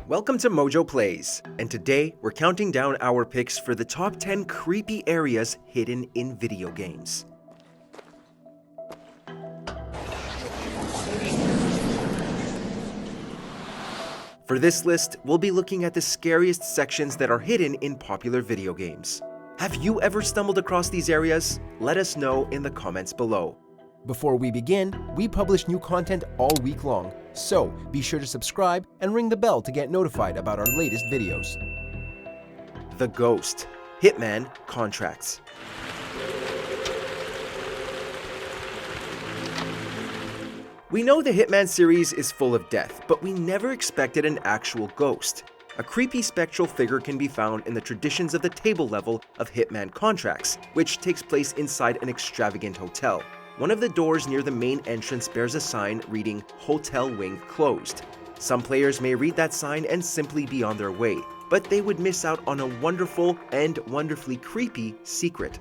Welcome to MojoPlays, and today we're counting down our picks for the top 10 creepy areas hidden in video games. For this list, we'll be looking at the scariest sections that are hidden in popular video games. Have you ever stumbled across these areas? Let us know in the comments below. Before we begin, we publish new content all week long, so be sure to subscribe and ring the bell to get notified about our latest videos. The Ghost, Hitman Contracts. We know the Hitman series is full of death, but we never expected an actual ghost. A creepy spectral figure can be found in the traditions of the table level of Hitman Contracts, which takes place inside an extravagant hotel. One of the doors near the main entrance bears a sign reading "Hotel Wing Closed." Some players may read that sign and simply be on their way, but they would miss out on a wonderful and wonderfully creepy secret.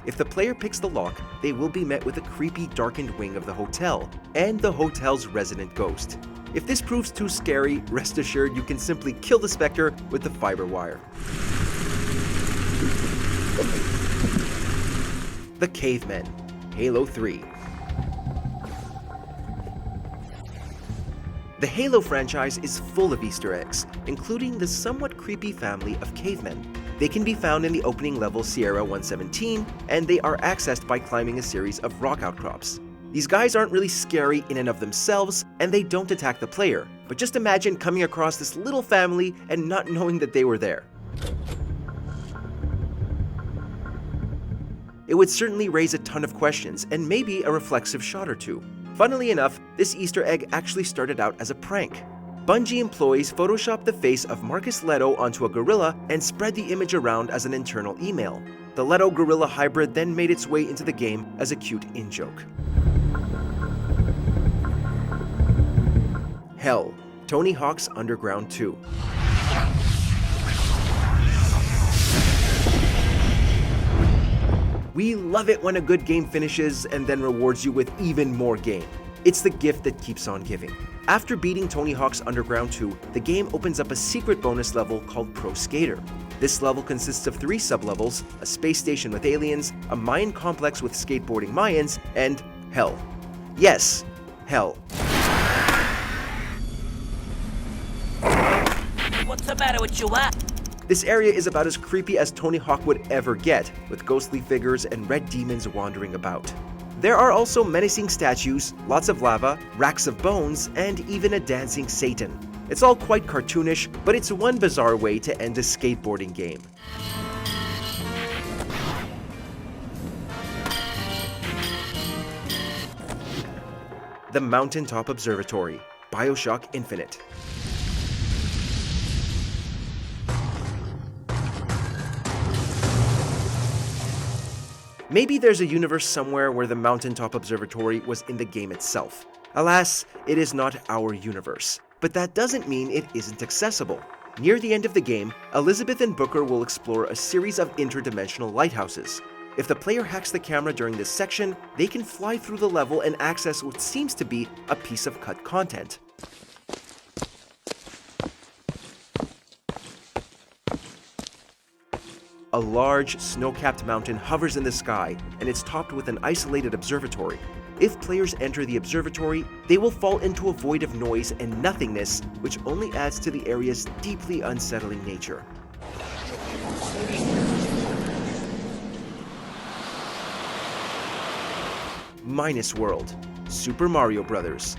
If the player picks the lock, they will be met with a creepy darkened wing of the hotel and the hotel's resident ghost. If this proves too scary, rest assured you can simply kill the specter with the fiber wire. The Caveman, Halo 3. The Halo franchise is full of Easter eggs, including the somewhat creepy family of cavemen. They can be found in the opening level Sierra 117, and they are accessed by climbing a series of rock outcrops. These guys aren't really scary in and of themselves, and they don't attack the player, but just imagine coming across this little family and not knowing that they were there. It would certainly raise a ton of questions, and maybe a reflexive shot or two. Funnily enough, this Easter egg actually started out as a prank. Bungie employees photoshopped the face of Marcus Leto onto a gorilla and spread the image around as an internal email. The Leto-gorilla hybrid then made its way into the game as a cute in-joke. Hell, Tony Hawk's Underground 2. We love it when a good game finishes and then rewards you with even more game. It's the gift that keeps on giving. After beating Tony Hawk's Underground 2, the game opens up a secret bonus level called Pro Skater. This level consists of 3 sublevels, a space station with aliens, a Mayan complex with skateboarding Mayans, and hell. Yes, hell. What's the matter with you, what? This area is about as creepy as Tony Hawk would ever get, with ghostly figures and red demons wandering about. There are also menacing statues, lots of lava, racks of bones, and even a dancing Satan. It's all quite cartoonish, but it's one bizarre way to end a skateboarding game. The Mountaintop Observatory, BioShock Infinite. Maybe there's a universe somewhere where the Mountaintop Observatory was in the game itself. Alas, it is not our universe. But that doesn't mean it isn't accessible. Near the end of the game, Elizabeth and Booker will explore a series of interdimensional lighthouses. If the player hacks the camera during this section, they can fly through the level and access what seems to be a piece of cut content. A large, snow-capped mountain hovers in the sky, and it's topped with an isolated observatory. If players enter the observatory, they will fall into a void of noise and nothingness, which only adds to the area's deeply unsettling nature. Minus World, Super Mario Bros.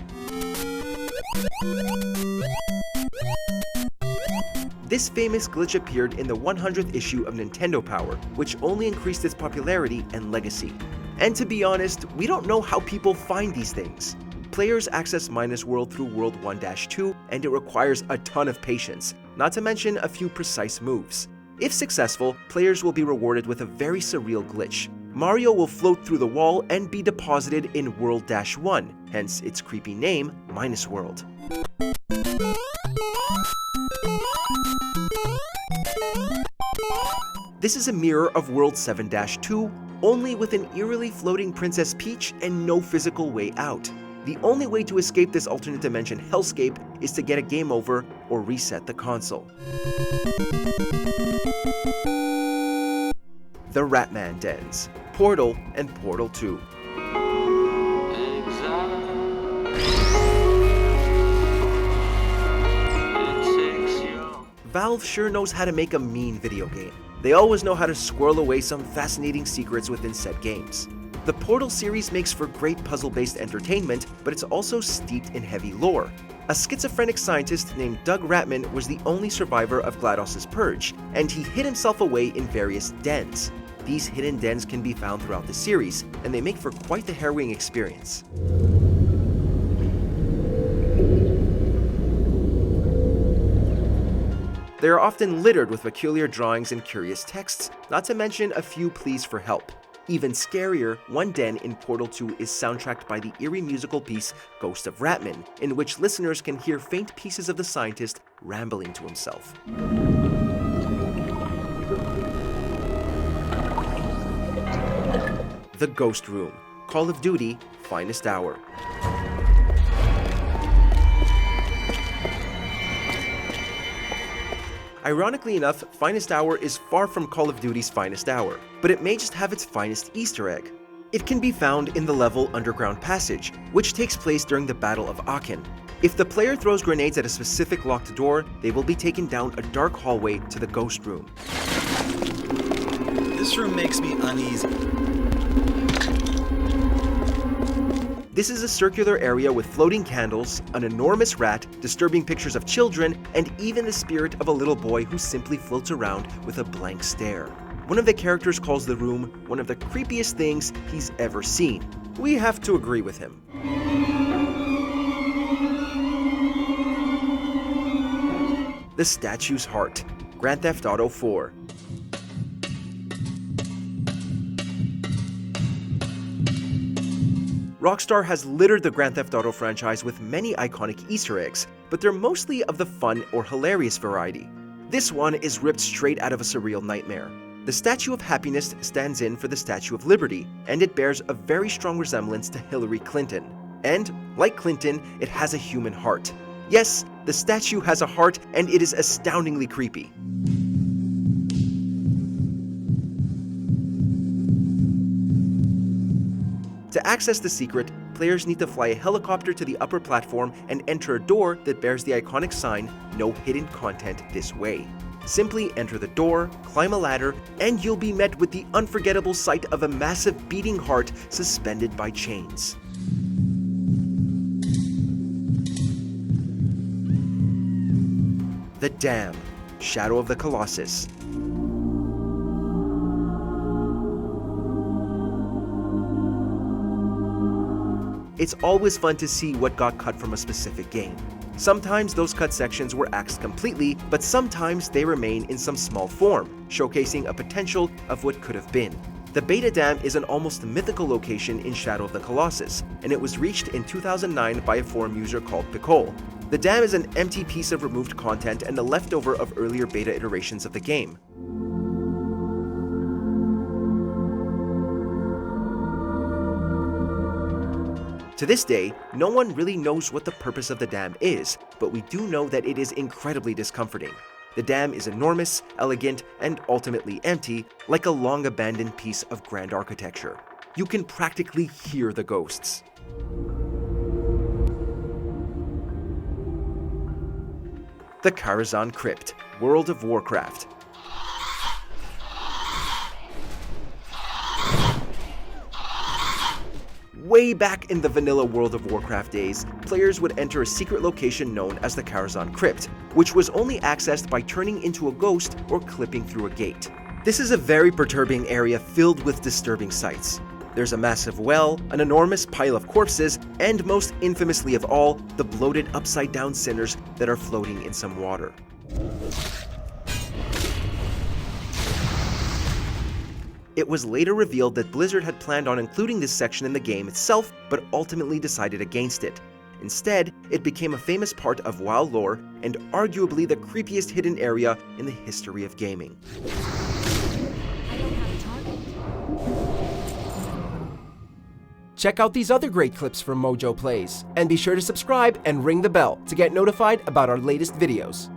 This famous glitch appeared in the 100th issue of Nintendo Power, which only increased its popularity and legacy. And to be honest, we don't know how people find these things. Players access Minus World through World 1-2, and it requires a ton of patience, not to mention a few precise moves. If successful, players will be rewarded with a very surreal glitch. Mario will float through the wall and be deposited in World 1, hence its creepy name, Minus World. This is a mirror of World 7-2, only with an eerily floating Princess Peach and no physical way out. The only way to escape this alternate dimension hellscape is to get a game over or reset the console. The Ratman Dens, Portal and Portal 2. Valve sure knows how to make a mean video game. They always know how to squirrel away some fascinating secrets within said games. The Portal series makes for great puzzle-based entertainment, but it's also steeped in heavy lore. A schizophrenic scientist named Doug Ratman was the only survivor of GLaDOS's purge, and he hid himself away in various dens. These hidden dens can be found throughout the series, and they make for quite the harrowing experience. They are often littered with peculiar drawings and curious texts, not to mention a few pleas for help. Even scarier, one den in Portal 2 is soundtracked by the eerie musical piece Ghost of Ratman, in which listeners can hear faint pieces of the scientist rambling to himself. The Ghost Room, Call of Duty, Finest Hour. Ironically enough, Finest Hour is far from Call of Duty's Finest Hour, but it may just have its finest Easter egg. It can be found in the level Underground Passage, which takes place during the Battle of Aachen. If the player throws grenades at a specific locked door, they will be taken down a dark hallway to the Ghost Room. This room makes me uneasy. This is a circular area with floating candles, an enormous rat, disturbing pictures of children, and even the spirit of a little boy who simply floats around with a blank stare. One of the characters calls the room one of the creepiest things he's ever seen. We have to agree with him. The Statue's Heart, Grand Theft Auto 4. Rockstar has littered the Grand Theft Auto franchise with many iconic Easter eggs, but they're mostly of the fun or hilarious variety. This one is ripped straight out of a surreal nightmare. The Statue of Happiness stands in for the Statue of Liberty, and it bears a very strong resemblance to Hillary Clinton. And, like Clinton, it has a human heart. Yes, the statue has a heart, and it is astoundingly creepy. To access the secret, players need to fly a helicopter to the upper platform and enter a door that bears the iconic sign, "No hidden content this way." Simply enter the door, climb a ladder, and you'll be met with the unforgettable sight of a massive beating heart suspended by chains. The Dam, Shadow of the Colossus. It's always fun to see what got cut from a specific game. Sometimes those cut sections were axed completely, but sometimes they remain in some small form, showcasing a potential of what could have been. The Beta Dam is an almost mythical location in Shadow of the Colossus, and it was reached in 2009 by a forum user called Picole. The dam is an empty piece of removed content and a leftover of earlier beta iterations of the game. To this day, no one really knows what the purpose of the dam is, but we do know that it is incredibly discomforting. The dam is enormous, elegant, and ultimately empty, like a long-abandoned piece of grand architecture. You can practically hear the ghosts. The Kanz Crypt, World of Warcraft. Way back in the vanilla World of Warcraft days, players would enter a secret location known as the Kanz Crypt, which was only accessed by turning into a ghost or clipping through a gate. This is a very perturbing area filled with disturbing sights. There's a massive well, an enormous pile of corpses, and most infamously of all, the bloated upside-down sinners that are floating in some water. It was later revealed that Blizzard had planned on including this section in the game itself, but ultimately decided against it. Instead, it became a famous part of WoW lore and arguably the creepiest hidden area in the history of gaming. I don't have a target. Check out these other great clips from MojoPlays, and be sure to subscribe and ring the bell to get notified about our latest videos.